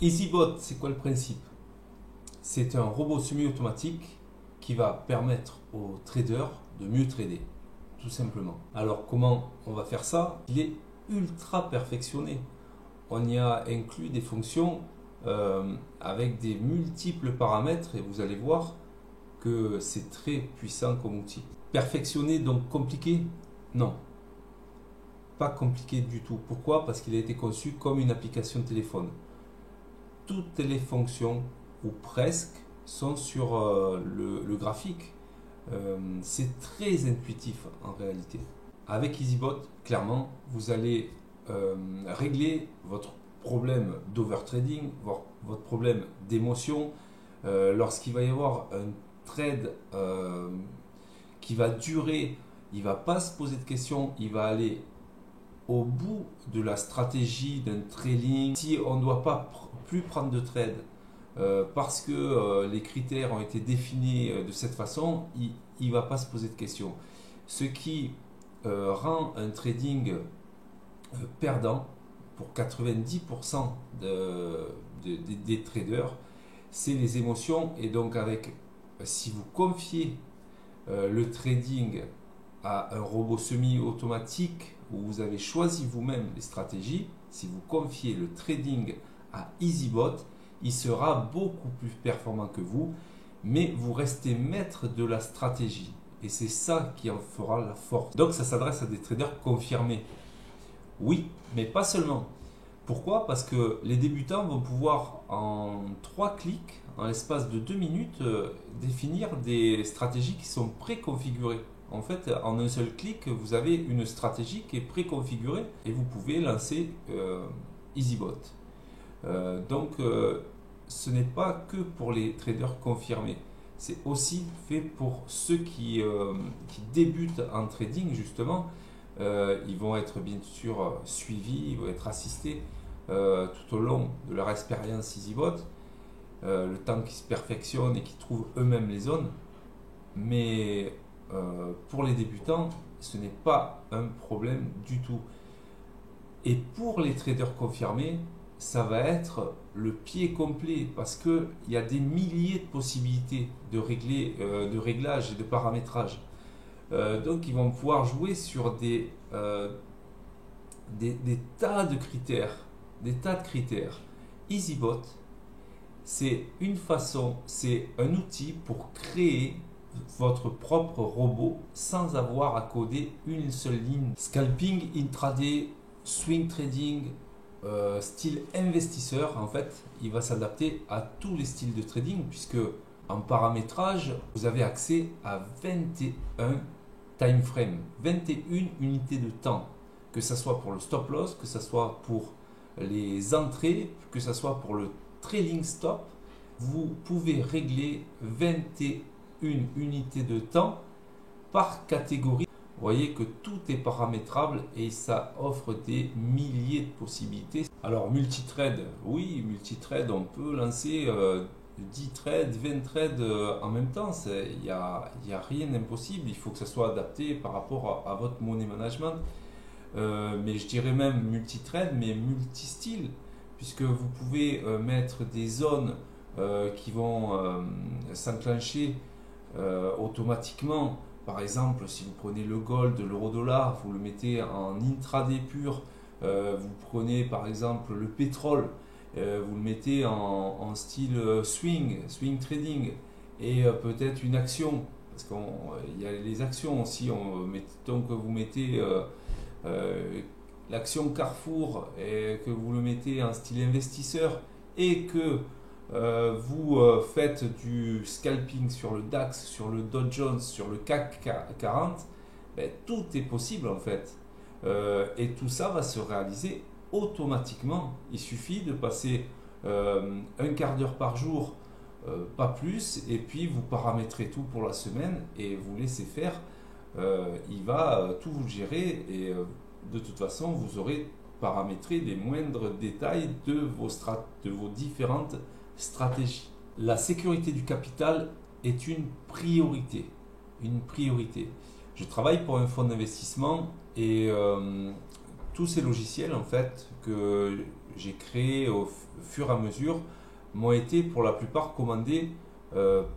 EasyBot, c'est quoi le principe? C'est un robot semi-automatique qui va permettre aux traders de mieux trader, tout simplement. Alors comment on va faire ça? Il est ultra perfectionné. On y a inclus des fonctions avec des multiples paramètres et vous allez voir que c'est très puissant comme outil. Perfectionné, donc compliqué? Non, pas compliqué du tout. Pourquoi? Parce qu'il a été conçu comme une application téléphone. Toutes les fonctions, ou presque, sont sur le graphique. C'est très intuitif en réalité. Avec EasyBot, clairement, vous allez régler votre problème d'overtrading, votre problème d'émotion. Lorsqu'il va y avoir un trade qui va durer, il ne va pas se poser de questions, il va aller au bout de la stratégie d'un trailing. Si on ne doit pas plus prendre de trade parce que les critères ont été définis de cette façon, il ne va pas se poser de questions. Ce qui rend un trading perdant pour 90% des traders, c'est les émotions. Et donc si vous confiez le trading à un robot semi-automatique où vous avez choisi vous-même les stratégies, si vous confiez le trading à EasyBot, il sera beaucoup plus performant que vous, mais vous restez maître de la stratégie. Et c'est ça qui en fera la force. Donc ça s'adresse à des traders confirmés. Oui, mais pas seulement. Pourquoi? Parce que les débutants vont pouvoir en 3 clics, en l'espace de 2 minutes, définir des stratégies qui sont préconfigurées. En fait, en un seul clic, vous avez une stratégie qui est préconfigurée et vous pouvez lancer EasyBot. Donc, ce n'est pas que pour les traders confirmés. C'est aussi fait pour ceux qui débutent en trading, justement. Ils vont être bien sûr suivis, ils vont être assistés tout au long de leur expérience EasyBot, le temps qu'ils se perfectionnent et qu'ils trouvent eux-mêmes les zones. Mais pour les débutants, ce n'est pas un problème du tout. Et pour les traders confirmés, ça va être le pied complet parce qu'il y a des milliers de possibilités de réglage et de paramétrage. Donc ils vont pouvoir jouer sur des tas de critères. EasyBot, c'est une façon, c'est un outil pour créer votre propre robot sans avoir à coder une seule ligne. Scalping, intraday, swing trading, style investisseur, en fait, il va s'adapter à tous les styles de trading puisque en paramétrage, vous avez accès à 21 time frame, 21 unités de temps, que ce soit pour le stop loss, que ce soit pour les entrées, que ce soit pour le trailing stop. Vous pouvez régler 21 unités de temps par catégorie. Vous voyez que tout est paramétrable et ça offre des milliers de possibilités. Alors multitrade, oui, multitrade, on peut lancer 10 trades, 20 trades en même temps. Il n'y a rien d'impossible. Il faut que ça soit adapté par rapport à votre money management. Mais je dirais même multitrade, mais multi-style, puisque vous pouvez mettre des zones qui vont s'enclencher automatiquement. Par exemple, si vous prenez le gold, l'euro-dollar, vous le mettez en intraday pur. Vous prenez par exemple le pétrole, vous le mettez en style swing trading, et peut-être une action, parce qu'il y a les actions aussi. Donc vous mettez l'action Carrefour et que vous le mettez en style investisseur et que vous faites du scalping sur le DAX, sur le Dow Jones, sur le CAC 40, ben, tout est possible en fait. Et tout ça va se réaliser automatiquement. Il suffit de passer un quart d'heure par jour, pas plus, et puis vous paramétrez tout pour la semaine et vous laissez faire. Il va tout vous gérer et de toute façon vous aurez paramétré les moindres détails de vos différentes stratégie. La sécurité du capital est une priorité. Je travaille pour un fonds d'investissement et tous ces logiciels en fait que j'ai créées au fur et à mesure m'ont été pour la plupart commandées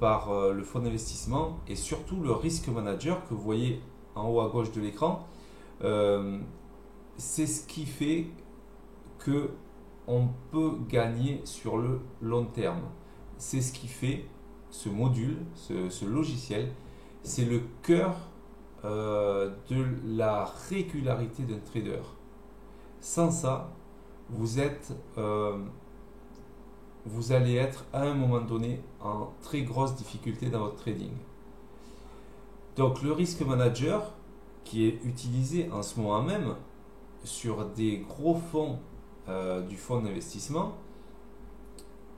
par le fonds d'investissement et surtout le Risk Manager que vous voyez en haut à gauche de l'écran. C'est ce qui fait que on peut gagner sur le long terme. C'est ce qui fait ce module, ce logiciel, c'est le cœur de la régularité d'un trader. Sans ça, vous allez être à un moment donné en très grosse difficulté dans votre trading. Donc le Risk Manager, qui est utilisé en ce moment même sur des gros fonds du fonds d'investissement,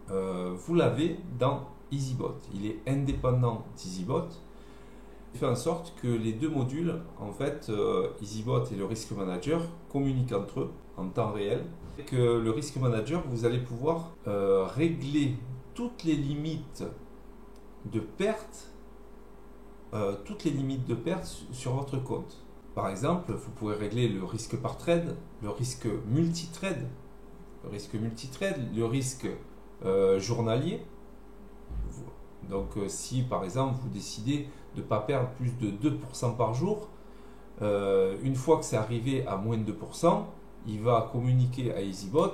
vous l'avez dans EasyBot. Il est indépendant d'EasyBot. Il fait en sorte que les deux modules, en fait, EasyBot et le Risk Manager, communiquent entre eux en temps réel. Que le Risk Manager, vous allez pouvoir régler toutes les limites de perte, sur votre compte. Par exemple, vous pouvez régler le risque par trade, le risque multitrade, le risque journalier. Donc si par exemple vous décidez de ne pas perdre plus de 2% par jour, une fois que c'est arrivé à moins de 2%, il va communiquer à EasyBot,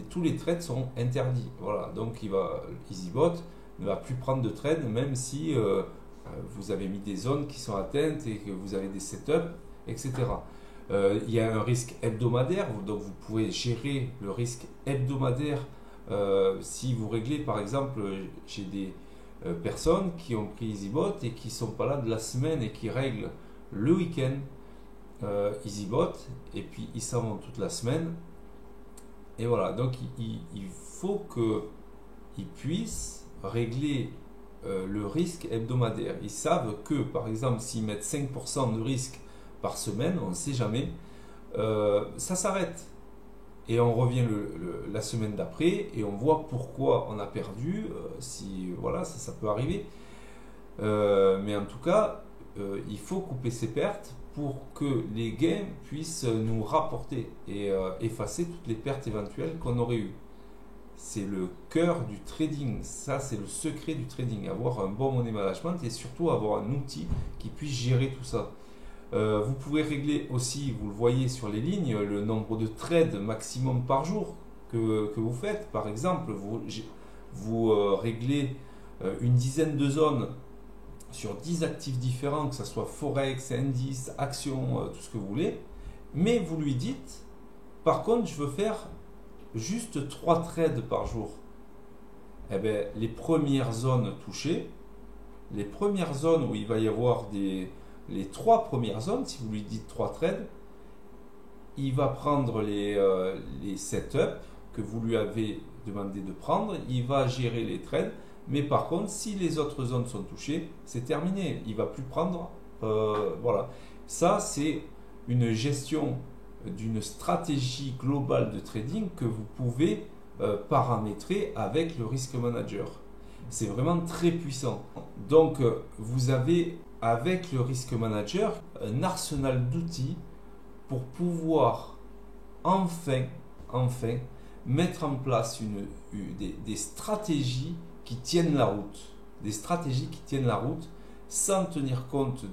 tous les trades sont interdits. Voilà, donc EasyBot ne va plus prendre de trades même si vous avez mis des zones qui sont atteintes et que vous avez des setups, etc. Il y a un risque hebdomadaire, donc vous pouvez gérer le risque hebdomadaire si vous réglez, par exemple, j'ai des personnes qui ont pris EasyBot et qui ne sont pas là de la semaine et qui règlent le week-end EasyBot et puis ils s'en vont toute la semaine. Et voilà, donc il faut qu'ils puissent régler le risque hebdomadaire. Ils savent que, par exemple, s'ils mettent 5% de risque par semaine, on ne sait jamais, ça s'arrête. Et on revient la semaine d'après et on voit pourquoi on a perdu, voilà, ça peut arriver. Mais en tout cas, il faut couper ses pertes pour que les gains puissent nous rapporter et effacer toutes les pertes éventuelles qu'on aurait eues. C'est le cœur du trading, ça c'est le secret du trading, avoir un bon money management et surtout avoir un outil qui puisse gérer tout ça. Vous pouvez régler aussi, vous le voyez sur les lignes, le nombre de trades maximum par jour que vous faites. Par exemple, vous réglez une dizaine de zones sur 10 actifs différents, que ce soit Forex, indices, actions, tout ce que vous voulez. Mais vous lui dites, par contre, je veux faire juste 3 trades par jour. Eh bien, les premières zones touchées, les premières zones où il va y avoir les 3 premières zones, si vous lui dites 3 trades, il va prendre les setups que vous lui avez demandé de prendre, il va gérer les trades, mais par contre, si les autres zones sont touchées, c'est terminé, il ne va plus prendre. Voilà. Ça, c'est une gestion d'une stratégie globale de trading que vous pouvez paramétrer avec le Risk Manager. C'est vraiment très puissant. Donc, vous avez avec le Risk Manager un arsenal d'outils pour pouvoir enfin mettre en place des stratégies qui tiennent la route. Des stratégies qui tiennent la route sans tenir compte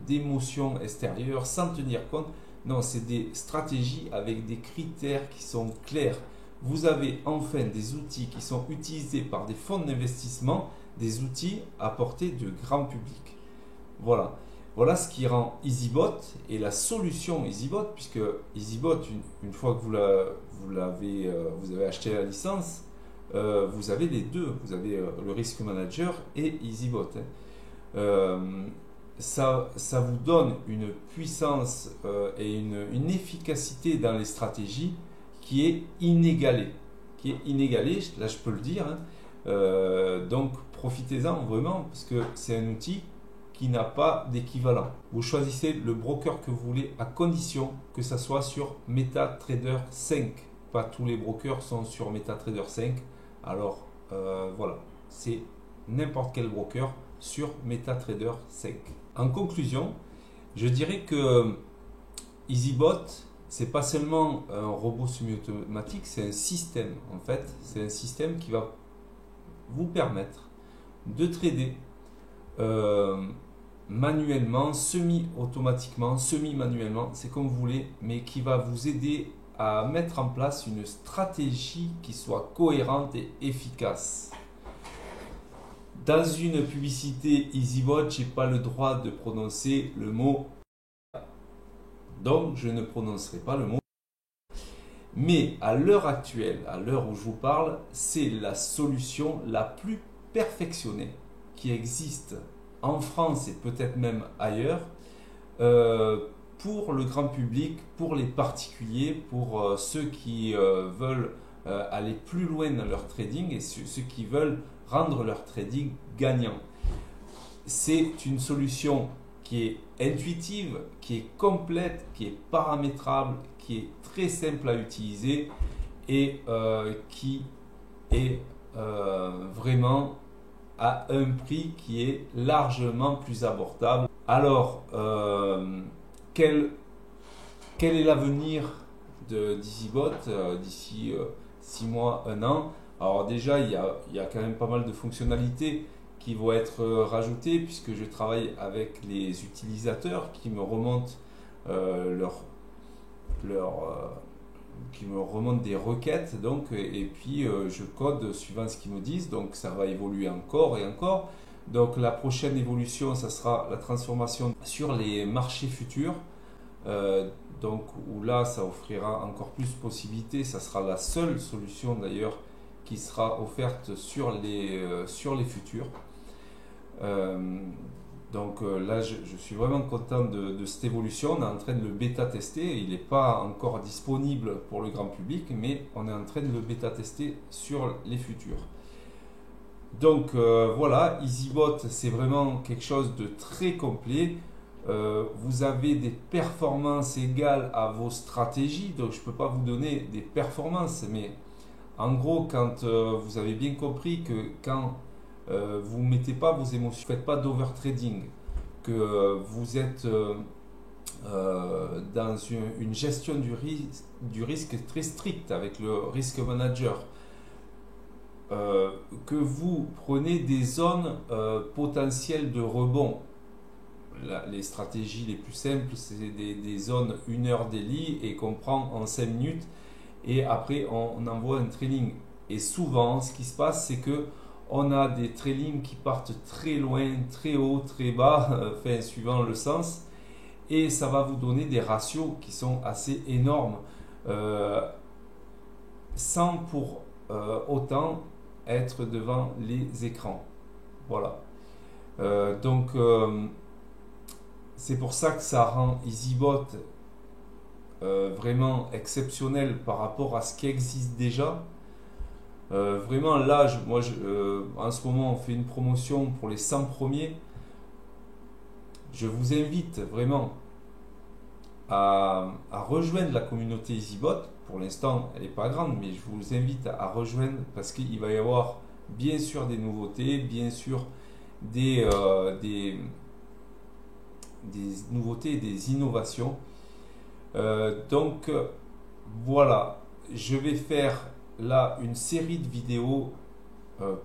d'émotions extérieures, sans tenir compte. Non, c'est des stratégies avec des critères qui sont clairs. Vous avez enfin des outils qui sont utilisés par des fonds d'investissement, des outils à portée de grand public. Voilà. Voilà ce qui rend EasyBot et la solution EasyBot, puisque EasyBot, une fois que vous avez acheté la licence, vous avez les deux. Vous avez le Risk Manager et EasyBot. Ça vous donne une puissance et une efficacité dans les stratégies qui est inégalée. Là je peux le dire. Donc profitez-en vraiment, parce que c'est un outil qui n'a pas d'équivalent. Vous choisissez le broker que vous voulez à condition que ça soit sur MetaTrader 5. Pas tous les brokers sont sur MetaTrader 5. Alors voilà, c'est n'importe quel broker sur MetaTrader 5. En conclusion, je dirais que EasyBot, c'est pas seulement un robot semi-automatique, c'est un système en fait. C'est un système qui va vous permettre de trader manuellement, semi-automatiquement, semi-manuellement, c'est comme vous voulez, mais qui va vous aider à mettre en place une stratégie qui soit cohérente et efficace. Dans une publicité EasyBot, je n'ai pas le droit de prononcer le mot, donc je ne prononcerai pas le mot. Mais à l'heure actuelle, à l'heure où je vous parle, c'est la solution la plus perfectionnée qui existe en France et peut-être même ailleurs pour le grand public, pour les particuliers, pour ceux qui veulent aller plus loin dans leur trading et ceux qui veulent rendre leur trading gagnant. C'est une solution qui est intuitive, qui est complète, qui est paramétrable, qui est très simple à utiliser et qui est vraiment à un prix qui est largement plus abordable. Alors, quel est l'avenir d'EasyBot d'ici 6 mois, 1 an? Alors déjà, il y a quand même pas mal de fonctionnalités qui vont être rajoutées puisque je travaille avec les utilisateurs qui me remontent qui me remontent des requêtes donc, et puis je code suivant ce qu'ils me disent, donc ça va évoluer encore et encore. Donc la prochaine évolution, ça sera la transformation sur les marchés futurs, donc où là ça offrira encore plus de possibilités. Ça sera la seule solution d'ailleurs qui sera offerte sur les futurs. Donc là, je suis vraiment content de cette évolution. On est en train de le bêta-tester. Il n'est pas encore disponible pour le grand public, mais on est en train de le bêta-tester sur les futurs. Donc voilà, EasyBot, c'est vraiment quelque chose de très complet. Vous avez des performances égales à vos stratégies. Donc je ne peux pas vous donner des performances, mais en gros, quand vous avez bien compris que quand vous ne mettez pas vos émotions, vous ne faites pas d'overtrading, que vous êtes dans une gestion du risque très stricte avec le risk manager, que vous prenez des zones potentielles de rebond. Les stratégies les plus simples, c'est des zones 1 heure daily et qu'on prend en 5 minutes et après on envoie un trailing. Et souvent, ce qui se passe, c'est que on a des trailings qui partent très loin, très haut, très bas, enfin, suivant le sens, et ça va vous donner des ratios qui sont assez énormes, sans pour autant être devant les écrans. Voilà. Donc, c'est pour ça que ça rend EasyBot vraiment exceptionnel par rapport à ce qui existe déjà. Vraiment là, en ce moment on fait une promotion pour les 100 premiers. Je vous invite vraiment à rejoindre la communauté EasyBot. Pour l'instant elle n'est pas grande, mais je vous invite à rejoindre parce qu'il va y avoir bien sûr des nouveautés, bien sûr des nouveautés, des innovations. Donc voilà, je vais faire là une série de vidéos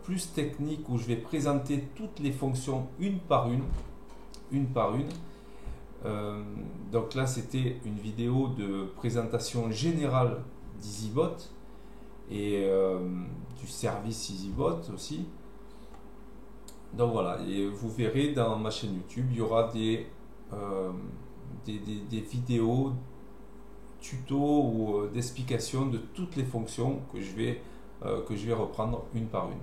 plus techniques où je vais présenter toutes les fonctions une par une. Donc là c'était une vidéo de présentation générale d'EasyBot et du service EasyBot aussi. Donc voilà, et vous verrez dans ma chaîne YouTube, il y aura des vidéos tutos ou d'explications de toutes les fonctions que je vais reprendre une par une.